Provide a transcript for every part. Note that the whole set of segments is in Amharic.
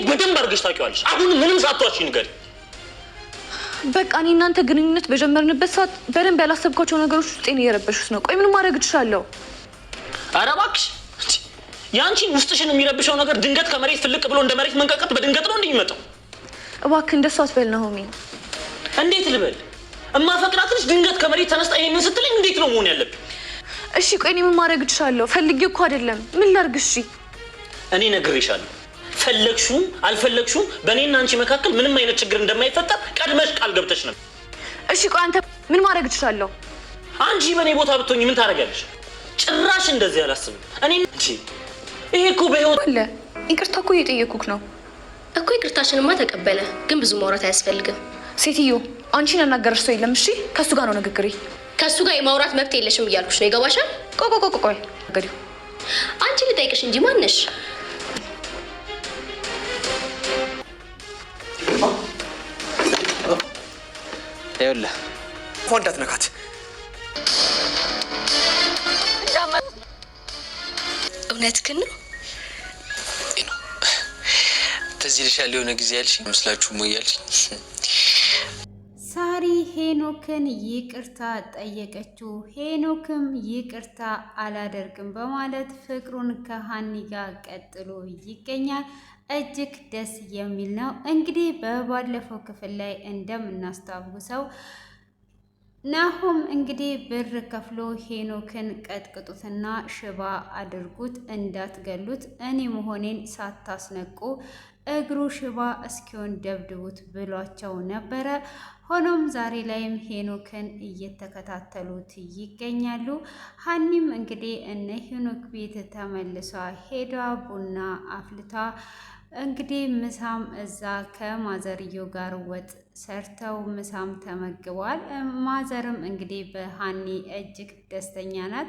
በደንብ አድርገሽ ታውቂዋለሽ። አሁን ምንም ሳትዋሺ ንገሪ። በቃ እኔ እናንተ ግንኙነት በጀመርንበት ሰዓት በደንብ ያላሰብኳቸው ነገሮች ውስጤን እየረበሹት ነው። ቆይ ምን ማድረግ እችላለሁ? ኧረ እባክሽ ያንቺን ውስጥሽን የሚረብሸው ነገር ድንገት ከመሬት ፍልቅ ብሎ እንደ መሬት መንቀጥቀጥ በድንገት ነው እንደሚመጣው። እባክህ እንደሱ አትበል ናሆሚ። እንዴት ልበል? እማፈቅራት ልጅ ድንገት ከመሬት ተነስታ ይሄንን ስትለኝ እንዴት ነው መሆን ያለብኝ? እሺ ቆይ እኔ ምን ማድረግ እችላለሁ? ፈልጌ እኮ አይደለም። ምን ላድርግ? እሺ እኔ ነግሬሻለሁ። ፈለግሽውም አልፈለግሽውም በእኔና አንቺ መካከል ምንም አይነት ችግር እንደማይፈጠር ቀድመሽ ቃል ገብተሽ ነበር። እሺ ቆይ አንተ ምን ማድረግ እችላለሁ? አንቺ በእኔ ቦታ ብትሆኚ ምን ታደርጊያለሽ? ጭራሽ እንደዚህ አላስብም። እኔ እንጂ ይሄ እኮ በህይወት አለ። ይቅርታ እኮ እየጠየኩህ ነው እኮ። ይቅርታሽንማ ተቀበለ፣ ግን ብዙ ማውራት አያስፈልግም። ሴትዮ አንቺን ያናገረሽ ሰው የለም። እሺ ከሱ ጋር ነው ንግግሬ። ከሱ ጋር የማውራት መብት የለሽም እያልኩሽ ነው። ይገባሻል? ቆይ ገዲው አንቺ ልጠይቅሽ እንጂ ማነሽ? ይኸውልህ ሆንዳት ነካት። እውነትህን ነው? ትዝ ይልሻል የሆነ ጊዜ ያልሽኝ መስላችሁ ሞያልሽኝ። ሳሪ ሄኖክን ይቅርታ ጠየቀችው። ሄኖክም ይቅርታ አላደርግም በማለት ፍቅሩን ከሀኒ ጋር ቀጥሎ ይገኛል። እጅግ ደስ የሚል ነው። እንግዲህ በባለፈው ክፍል ላይ እንደምናስታውሰው ናሆም እንግዲህ ብር ከፍሎ ሄኖክን ቀጥቅጡትና ሽባ አድርጉት፣ እንዳትገሉት፣ እኔ መሆኔን ሳታስነቁ እግሩ ሽባ እስኪሆን ደብድቡት ብሏቸው ነበረ። ሆኖም ዛሬ ላይም ሄኖክን እየተከታተሉት ይገኛሉ። ሀኒም እንግዲህ እነ ሄኖክ ቤት ተመልሷ ሄዳ ቡና አፍልታ እንግዲህ ምሳም እዛ ከማዘርየው ጋር ወጥ ሰርተው ምሳም ተመግበዋል። ማዘርም እንግዲህ በሀኒ እጅግ ደስተኛ ናት።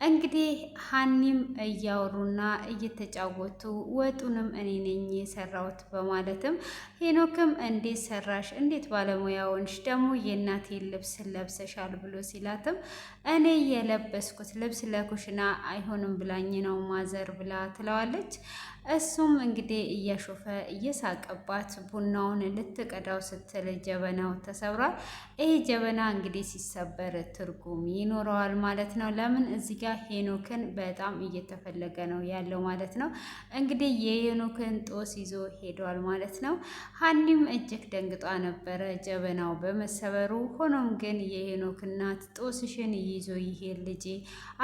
እንግዲህ ሀኒም እያወሩና እየተጫወቱ ወጡንም እኔ ነኝ የሰራሁት በማለትም ሄኖክም እንዴት ሰራሽ፣ እንዴት ባለሙያውንሽ ደግሞ የእናቴን ልብስ ለብሰሻል ብሎ ሲላትም እኔ የለበስኩት ልብስ ለኩሽና አይሆንም ብላኝ ነው ማዘር ብላ ትለዋለች። እሱም እንግዲህ እያሾፈ እየሳቀባት ቡናውን ልትቀዳው ስትል ጀበናው ተሰብሯል። ይህ ጀበና እንግዲህ ሲሰበር ትርጉም ይኖረዋል ማለት ነው። ለምን እዚህ ጋር ሄኖክን በጣም እየተፈለገ ነው ያለው ማለት ነው። እንግዲህ የሄኖክን ጦስ ይዞ ሄዷል ማለት ነው። ሀኒም እጅግ ደንግጧ ነበረ ጀበናው በመሰበሩ። ሆኖም ግን የሄኖክ እናት ጦስሽን ይዞ ይሄድ ልጄ፣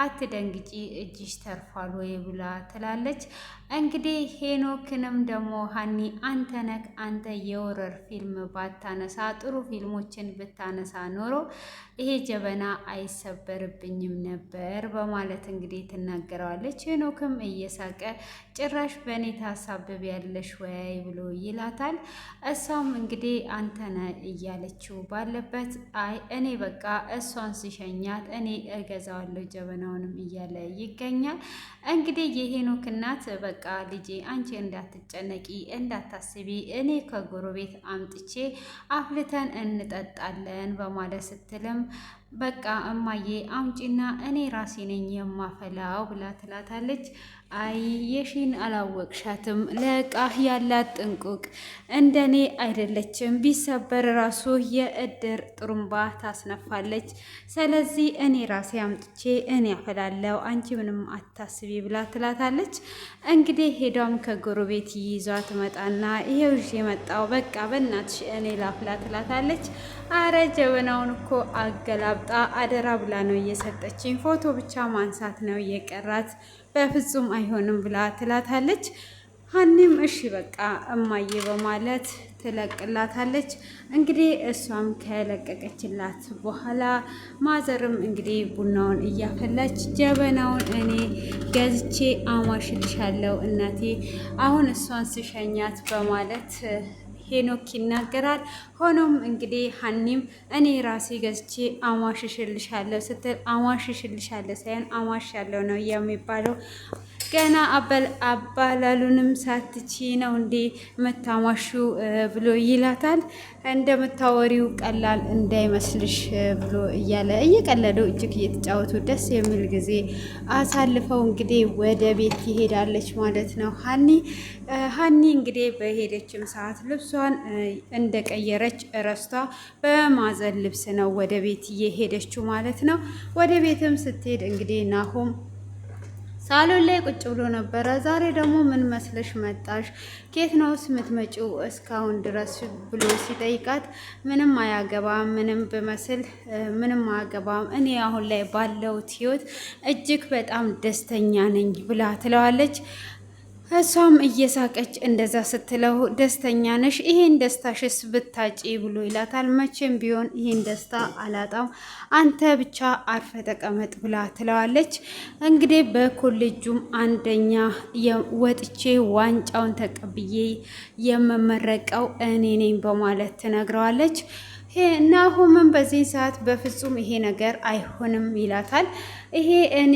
አትደንግጪ፣ እጅሽ ተርፏል ወይ ብላ ትላለች። እንግዲህ ሄኖክንም ደግሞ ሀኒ አንተ ነህ አንተ የወረር ፊልም ባታነሳ ጥሩ ፊልሞችን ብታነሳ ኖሮ ይሄ ጀበና አይሰበርብኝም ነበር በማለት እንግዲህ ትናገረዋለች። ሄኖክም እየሳቀ ጭራሽ በእኔ ታሳብብ ያለሽ ወይ ብሎ ይላታል። እሷም እንግዲህ አንተ ነህ እያለችው ባለበት አይ እኔ በቃ እሷን ሲሸኛት እኔ እገዛዋለሁ ጀበናውንም እያለ ይገኛል። እንግዲህ የሄኖክ እናት በቃ ልጄ አንቺ እንዳትጨነቂ እንዳታስቢ፣ እኔ ከጎረቤት አምጥቼ አፍልተን እንጠጣለን በማለት ስትልም በቃ እማዬ አምጪና እኔ ራሴ ነኝ የማፈላው ብላ ትላታለች። አይ የሺን አላወቅሻትም፣ ለቃህ ያላት ጥንቁቅ እንደኔ አይደለችም። ቢሰበር ራሱ የእድር ጥሩምባ ታስነፋለች። ስለዚህ እኔ ራሴ አምጥቼ እኔ አፈላለው፣ አንቺ ምንም አታስቢ ብላ ትላታለች። እንግዲህ ሄዷም ከጎረቤት ይዟ ትመጣና ይሄው የመጣው በቃ በእናትሽ እኔ ላፍላ ትላታለች። አረ ጀበናውን እኮ አገላብጣ አደራ ብላ ነው እየሰጠችኝ፣ ፎቶ ብቻ ማንሳት ነው የቀራት፣ በፍጹም አይሆንም ብላ ትላታለች። ሀኒም እሺ በቃ እማዬ በማለት ትለቅላታለች። እንግዲህ እሷም ከለቀቀችላት በኋላ ማዘርም እንግዲህ ቡናውን እያፈላች ጀበናውን እኔ ገዝቼ አሟሽልሻለሁ እናቴ፣ አሁን እሷን ስሸኛት በማለት ሄኖክ ይናገራል። ሆኖም እንግዲህ ሀኒም እኔ ራሴ ገዝቼ አሟሽሽልሻለሁ ስትል አሟሽሽልሻለሁ ሳይሆን አሟሻለሁ ነው የሚባለው። ገና አባላሉንም ሳትቺ ነው እንዴ መታማሹ ብሎ ይላታል። እንደምታወሪው ቀላል እንዳይመስልሽ ብሎ እያለ እየቀለደው እጅግ እየተጫወቱ ደስ የሚል ጊዜ አሳልፈው እንግዲህ ወደ ቤት ትሄዳለች ማለት ነው። ሀኒ እንግዲህ በሄደችም ሰዓት ልብሷን እንደቀየረች ረስታ በማዘን ልብስ ነው ወደ ቤት እየሄደችው ማለት ነው። ወደ ቤትም ስትሄድ እንግዲህ ናሆም ሳሎን ላይ ቁጭ ብሎ ነበረ። ዛሬ ደግሞ ምን መስለሽ መጣሽ? ኬት ነውስ የምትመጪው እስካሁን ድረስ ብሎ ሲጠይቃት ምንም አያገባም፣ ምንም ብመስል ምንም አያገባም፣ እኔ አሁን ላይ ባለሁት ህይወት እጅግ በጣም ደስተኛ ነኝ ብላ ትለዋለች። እሷም እየሳቀች እንደዛ ስትለው ደስተኛ ነሽ? ይሄን ደስታሽስ ብታጪ ብሎ ይላታል። መቼም ቢሆን ይሄን ደስታ አላጣም፣ አንተ ብቻ አርፈ ተቀመጥ ብላ ትለዋለች። እንግዲህ በኮሌጁም አንደኛ ወጥቼ ዋንጫውን ተቀብዬ የምመረቀው እኔ ነኝ በማለት ትነግረዋለች። ናሆምን በዚህ ሰዓት በፍጹም ይሄ ነገር አይሆንም ይላታል። ይሄ እኔ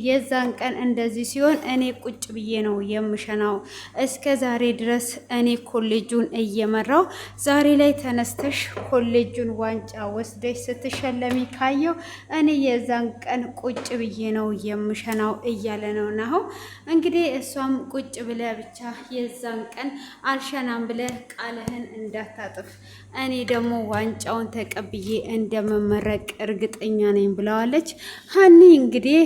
የዛን ቀን እንደዚህ ሲሆን እኔ ቁጭ ብዬ ነው የምሸናው። እስከ ዛሬ ድረስ እኔ ኮሌጁን እየመራው ዛሬ ላይ ተነስተሽ ኮሌጁን ዋንጫ ወስደሽ ስትሸለሚ ካየው እኔ የዛን ቀን ቁጭ ብዬ ነው የምሸናው እያለ ነው ናሆም። እንግዲህ እሷም ቁጭ ብለ ብቻ የዛን ቀን አልሸናም ብለ ቃልህን እንዳታጥፍ፣ እኔ ደግሞ ዋንጫውን ተቀብዬ እንደመመረቅ እርግጠኛ ነኝ ብለዋለች። ሀኒ እንግዲህ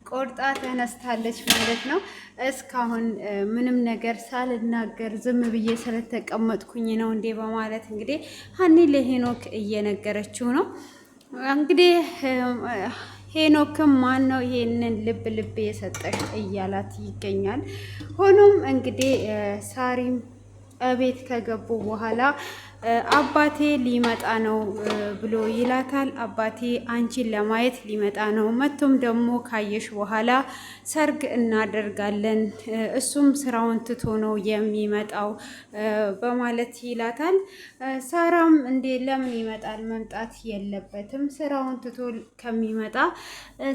ቆርጣ ተነስታለች ማለት ነው። እስካሁን ምንም ነገር ሳልናገር ዝም ብዬ ስለተቀመጥኩኝ ነው እንዴ በማለት እንግዲህ ሀኒ ለሄኖክ እየነገረችው ነው። እንግዲህ ሄኖክም ማን ነው ይሄንን ልብ ልብ የሰጠሽ እያላት ይገኛል። ሆኖም እንግዲህ ሳሪም ቤት ከገቡ በኋላ አባቴ ሊመጣ ነው ብሎ ይላታል። አባቴ አንቺን ለማየት ሊመጣ ነው፣ መቶም ደግሞ ካየሽ በኋላ ሰርግ እናደርጋለን፣ እሱም ስራውን ትቶ ነው የሚመጣው በማለት ይላታል። ሳራም እንዴ ለምን ይመጣል? መምጣት የለበትም፣ ስራውን ትቶ ከሚመጣ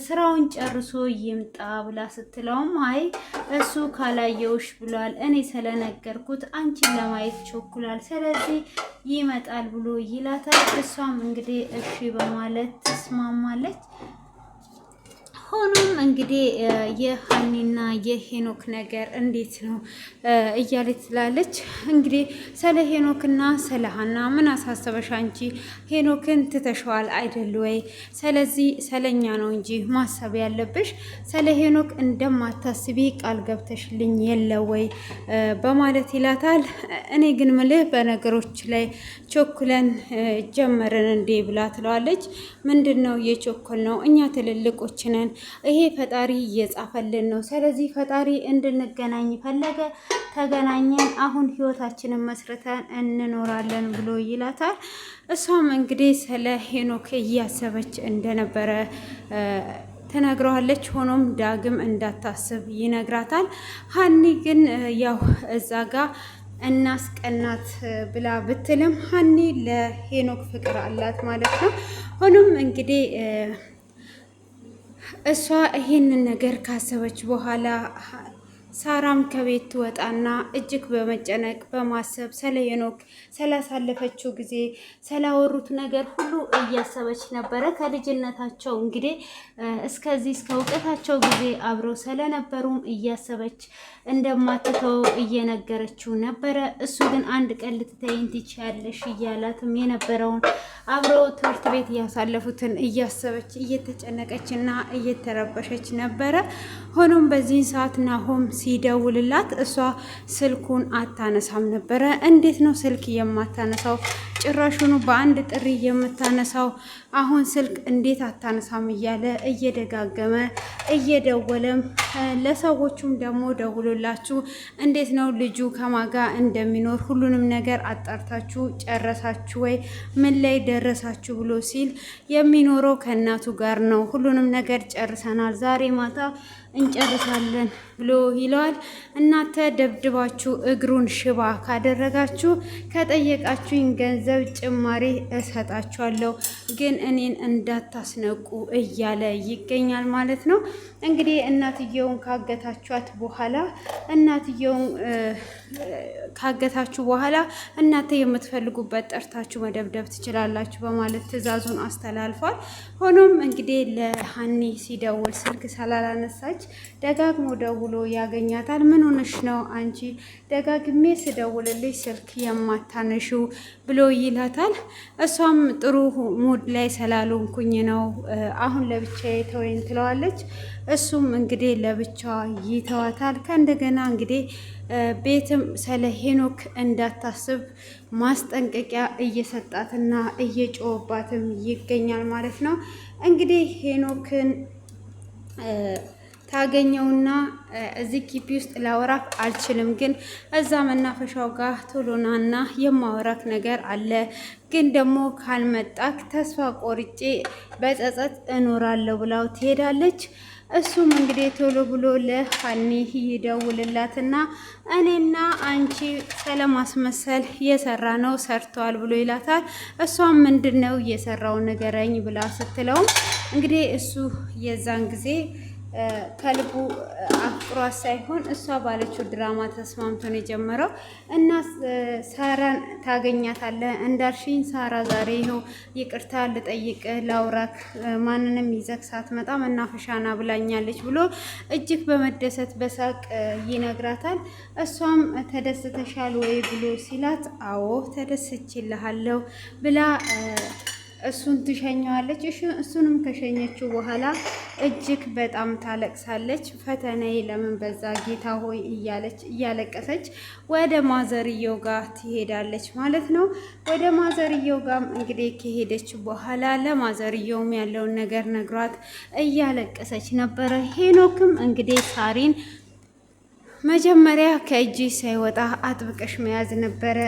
ስራውን ጨርሶ ይምጣ ብላ ስትለውም አይ እሱ ካላየውሽ ብሏል፣ እኔ ስለነገርኩት አንቺን ለማየት ቸኩሏል፣ ስለዚህ ይመጣል ብሎ ይላታል። እሷም እንግዲህ እሺ በማለት ትስማማለች። ሆኖም እንግዲህ የሀኒና የሄኖክ ነገር እንዴት ነው እያለች ትላለች። እንግዲህ ስለ ሄኖክና ስለ ሀና ምን አሳሰበሽ አንቺ? ሄኖክን ትተሸዋል አይደል ወይ? ስለዚህ ስለኛ ነው እንጂ ማሰብ ያለብሽ፣ ስለ ሄኖክ እንደማታስቢ ቃል ገብተሽልኝ የለ ወይ በማለት ይላታል። እኔ ግን ምልህ በነገሮች ላይ ቾኩለን ጀመርን እንዴ ብላ ትለዋለች። ምንድን ነው የቾኮል ነው? እኛ ትልልቆች ነን፣ ይሄ ፈጣሪ እየጻፈልን ነው። ስለዚህ ፈጣሪ እንድንገናኝ ፈለገ፣ ተገናኘን፣ አሁን ህይወታችንን መስርተን እንኖራለን ብሎ ይላታል። እሷም እንግዲህ ስለ ሄኖክ እያሰበች እንደነበረ ተናግረዋለች። ሆኖም ዳግም እንዳታስብ ይነግራታል። ሀኒ ግን ያው እዛ ጋ እናስቀናት ብላ ብትልም ሀኒ ለሄኖክ ፍቅር አላት ማለት ነው። ሆኖም እንግዲህ እሷ ይሄንን ነገር ካሰበች በኋላ ሳራም ከቤት ትወጣና እጅግ በመጨነቅ በማሰብ ስለ ሄኖክ ስላሳለፈችው ጊዜ ስላወሩት ነገር ሁሉ እያሰበች ነበረ። ከልጅነታቸው እንግዲህ እስከዚህ እስከ እውቀታቸው ጊዜ አብረው ስለነበሩም እያሰበች እንደማትተው እየነገረችው ነበረ። እሱ ግን አንድ ቀን ልትተይኝ ትችያለሽ እያላትም የነበረውን አብረው ትምህርት ቤት እያሳለፉትን እያሰበች እየተጨነቀችና እየተረበሸች ነበረ። ሆኖም በዚህ ሰዓት ናሆም ሲደውልላት እሷ ስልኩን አታነሳም ነበረ። እንዴት ነው ስልክ የማታነሳው? ጭራሹኑ በአንድ ጥሪ የምታነሳው አሁን ስልክ እንዴት አታነሳም? እያለ እየደጋገመ እየደወለም ለሰዎቹም ደግሞ ደውሎላችሁ እንዴት ነው ልጁ ከማጋ እንደሚኖር ሁሉንም ነገር አጣርታችሁ ጨረሳችሁ ወይ? ምን ላይ ደረሳችሁ? ብሎ ሲል የሚኖረው ከእናቱ ጋር ነው፣ ሁሉንም ነገር ጨርሰናል፣ ዛሬ ማታ እንጨርሳለን ብሎ ይለዋል። እናንተ ደብድባችሁ እግሩን ሽባ ካደረጋችሁ ከጠየቃችሁኝ ገንዘብ ጭማሪ እሰጣችኋለሁ፣ ግን እኔን እንዳታስነቁ እያለ ይገኛል ማለት ነው። እንግዲህ እናትየውን ካገታችኋት በኋላ ካገታችሁ በኋላ እናንተ የምትፈልጉበት ጠርታችሁ መደብደብ ትችላላችሁ በማለት ትዕዛዙን አስተላልፏል። ሆኖም እንግዲህ ለሀኒ ሲደውል ስልክ ስላላነሳች ደጋግሞ ደውሎ ያገኛታል። ምን ሆነሽ ነው አንቺ ደጋግሜ ስደውልልሽ ስልክ የማታነሺው ብሎ ይላታል። እሷም ጥሩ ሙድ ላይ ስላልሆንኩኝ ነው አሁን ለብቻዬ ተወኝ ትለዋለች። እሱም እንግዲህ ለብቻዋ ይተዋታል። ከእንደገና እንግዲህ ቤትም ስለ ሄኖክ እንዳታስብ ማስጠንቀቂያ እየሰጣትና እየጮህባትም ይገኛል ማለት ነው። እንግዲህ ሄኖክን ታገኘውና እዚህ ግቢ ውስጥ ላወራክ አልችልም፣ ግን እዛ መናፈሻው ጋር ቶሎናና የማወራክ ነገር አለ፣ ግን ደግሞ ካልመጣክ ተስፋ ቆርጬ በጸጸት እኖራለሁ ብላው ትሄዳለች። እሱም እንግዲህ ቶሎ ብሎ ለሀኒ ይደውልላትና እኔና አንቺ ስለማስመሰል የሰራ ነው ሰርቷል ብሎ ይላታል። እሷም ምንድነው የሰራው ንገረኝ ብላ ስትለውም እንግዲህ እሱ የዛን ጊዜ ከልቡ አፍቅሯት ሳይሆን እሷ ባለችው ድራማ ተስማምቶ ነው የጀመረው። እና ሳራን ታገኛታለህ እንዳልሽኝ ሳራ ዛሬ ይኸው ይቅርታ ልጠይቅ ላውራክ ማንንም ይዘክ ሳትመጣ መናፈሻና ብላኛለች ብሎ እጅግ በመደሰት በሳቅ ይነግራታል። እሷም ተደስተሻል ወይ ብሎ ሲላት አዎ ተደስችልሃለሁ ብላ እሱን ትሸኘዋለች። እሱንም ከሸኘችው በኋላ እጅግ በጣም ታለቅሳለች። ፈተናዬ ለምን በዛ ጌታ ሆይ እያለቀሰች ወደ ማዘርየው ጋር ትሄዳለች ማለት ነው። ወደ ማዘርየው ጋር እንግዲህ ከሄደች በኋላ ለማዘርየውም ያለውን ነገር ነግሯት እያለቀሰች ነበረ። ሄኖክም እንግዲህ ሳሪን መጀመሪያ ከእጅ ሳይወጣ አጥብቀሽ መያዝ ነበረ።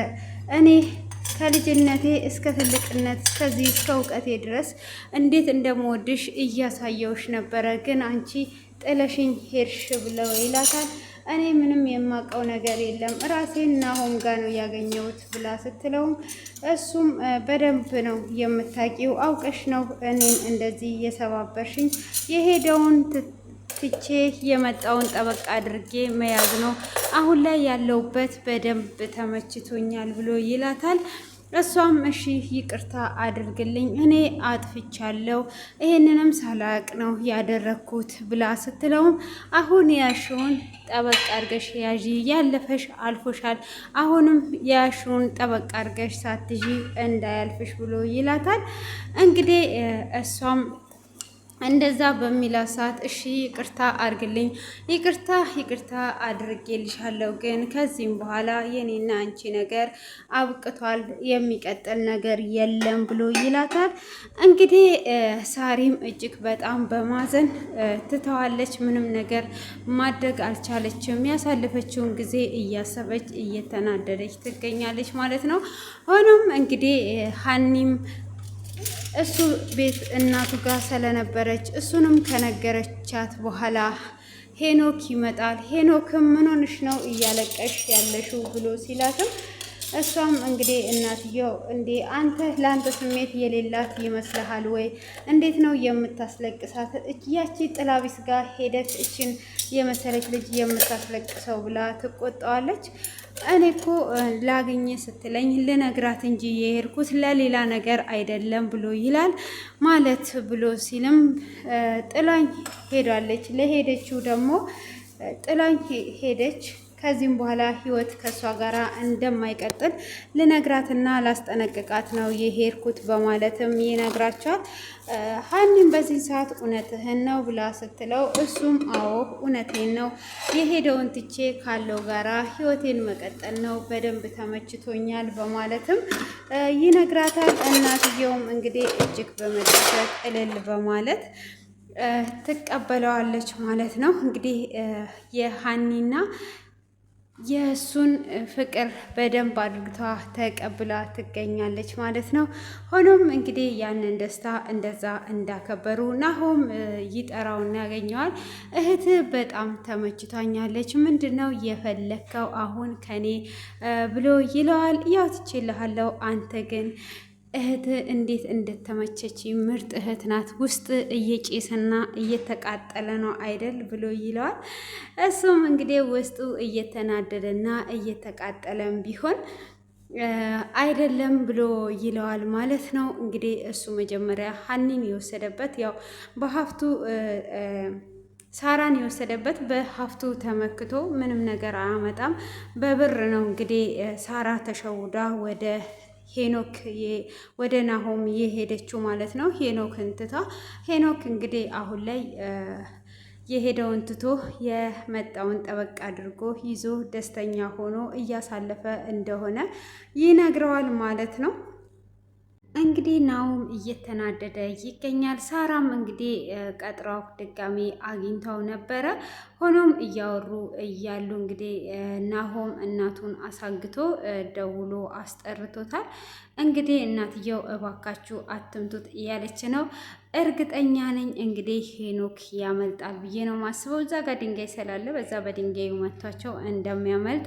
እኔ ከልጅነቴ እስከ ትልቅነት እስከዚህ እስከ እውቀቴ ድረስ እንዴት እንደምወድሽ እያሳየውሽ ነበረ፣ ግን አንቺ ጥለሽኝ ሄድሽ ብለው ይላታል። እኔ ምንም የማውቀው ነገር የለም ራሴን ናሆም ጋር ነው ያገኘሁት ብላ ስትለውም እሱም በደንብ ነው የምታውቂው፣ አውቀሽ ነው እኔን እንደዚህ እየሰባበርሽኝ፣ የሄደውን ትቼ የመጣውን ጠበቃ አድርጌ መያዝ ነው። አሁን ላይ ያለውበት በደንብ ተመችቶኛል ብሎ ይላታል። እሷም እሺ ይቅርታ አድርግልኝ እኔ አጥፍቻለሁ፣ ይሄንንም ሳላቅ ነው ያደረኩት ብላ ስትለውም አሁን ያሽውን ጠበቅ አድርገሽ ያዢ፣ ያለፈሽ አልፎሻል፣ አሁንም ያሽውን ጠበቅ አድርገሽ ሳትዢ እንዳያልፍሽ ብሎ ይላታል። እንግዲህ እሷም እንደዛ በሚላ ሰዓት እሺ ይቅርታ አድርግልኝ፣ ይቅርታ አድርጌልሻለሁ፣ ግን ከዚህም በኋላ የኔና አንቺ ነገር አብቅቷል፣ የሚቀጥል ነገር የለም ብሎ ይላታል። እንግዲህ ሳሪም እጅግ በጣም በማዘን ትተዋለች። ምንም ነገር ማድረግ አልቻለችም። ያሳለፈችውን ጊዜ እያሰበች እየተናደደች ትገኛለች ማለት ነው። ሆኖም እንግዲህ ሀኒም እሱ ቤት እናቱ ጋር ስለነበረች እሱንም ከነገረቻት በኋላ ሄኖክ ይመጣል። ሄኖክም ምን ሆንሽ ነው እያለቀሽ ያለሽው ብሎ ሲላትም እሷም እንግዲህ እናትየው እንዴ አንተ ለአንተ ስሜት የሌላት ይመስልሃል ወይ? እንዴት ነው የምታስለቅሳት? ያቺ ጥላቢስ ጋር ሄደት እችን የመሰለች ልጅ የምታስለቅሰው ብላ ትቆጣዋለች። እኔ እኮ ላግኝ ስትለኝ ልነግራት እንጂ የሄድኩት ለሌላ ነገር አይደለም ብሎ ይላል። ማለት ብሎ ሲልም ጥላኝ ሄዳለች። ለሄደችው ደግሞ ጥላኝ ሄደች። ከዚህም በኋላ ህይወት ከሷ ጋራ እንደማይቀጥል ልነግራትና ላስጠነቅቃት ነው የሄድኩት በማለትም ይነግራቸዋል። ሀኒም በዚህ ሰዓት እውነትህን ነው ብላ ስትለው እሱም አዎ እውነቴን ነው፣ የሄደውን ትቼ ካለው ጋራ ህይወቴን መቀጠል ነው፣ በደንብ ተመችቶኛል በማለትም ይነግራታል። እናትየውም እንግዲህ እጅግ በመደሰት እልል በማለት ትቀበለዋለች ማለት ነው። እንግዲህ የሀኒና የእሱን ፍቅር በደንብ አድርግታ ተቀብላ ትገኛለች ማለት ነው። ሆኖም እንግዲህ ያንን ደስታ እንደዛ እንዳከበሩ ናሆም ይጠራውና ያገኘዋል። እህት በጣም ተመችታኛለች፣ ምንድን ነው የፈለግከው አሁን ከኔ ብሎ ይለዋል። ያው ትችልሃለሁ፣ አንተ ግን እህት እንዴት እንደተመቸች ምርጥ እህት ናት። ውስጥ እየጨሰና እየተቃጠለ ነው አይደል ብሎ ይለዋል። እሱም እንግዲህ ውስጡ እየተናደደና እየተቃጠለም ቢሆን አይደለም ብሎ ይለዋል ማለት ነው። እንግዲህ እሱ መጀመሪያ ሀኒን የወሰደበት ያው በሀፍቱ ሳራን የወሰደበት በሀፍቱ ተመክቶ ምንም ነገር አያመጣም በብር ነው። እንግዲህ ሳራ ተሸውዳ ወደ ሄኖክ ወደ ናሆም የሄደችው ማለት ነው። ሄኖክን ትታ ሄኖክ እንግዲህ አሁን ላይ የሄደውን ትቶ የመጣውን ጠበቅ አድርጎ ይዞ ደስተኛ ሆኖ እያሳለፈ እንደሆነ ይነግረዋል ማለት ነው። እንግዲህ ናሆም እየተናደደ ይገኛል። ሳራም እንግዲህ ቀጥራው ድጋሚ አግኝተው ነበረ። ሆኖም እያወሩ እያሉ እንግዲህ ናሆም እናቱን አሳግቶ ደውሎ አስጠርቶታል። እንግዲህ እናትየው እባካችሁ አትምቱት እያለች ነው። እርግጠኛ ነኝ እንግዲህ ሄኖክ ያመልጣል ብዬ ነው ማስበው። እዛ ጋር ድንጋይ ስላለ በዛ በድንጋዩ መቷቸው እንደሚያመልጥ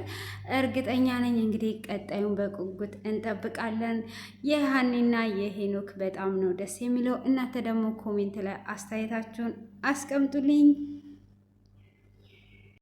እርግጠኛ ነኝ። እንግዲህ ቀጣዩን በጉጉት እንጠብቃለን። የሀኒና የሄኖክ በጣም ነው ደስ የሚለው። እናንተ ደግሞ ኮሜንት ላይ አስተያየታችሁን አስቀምጡልኝ።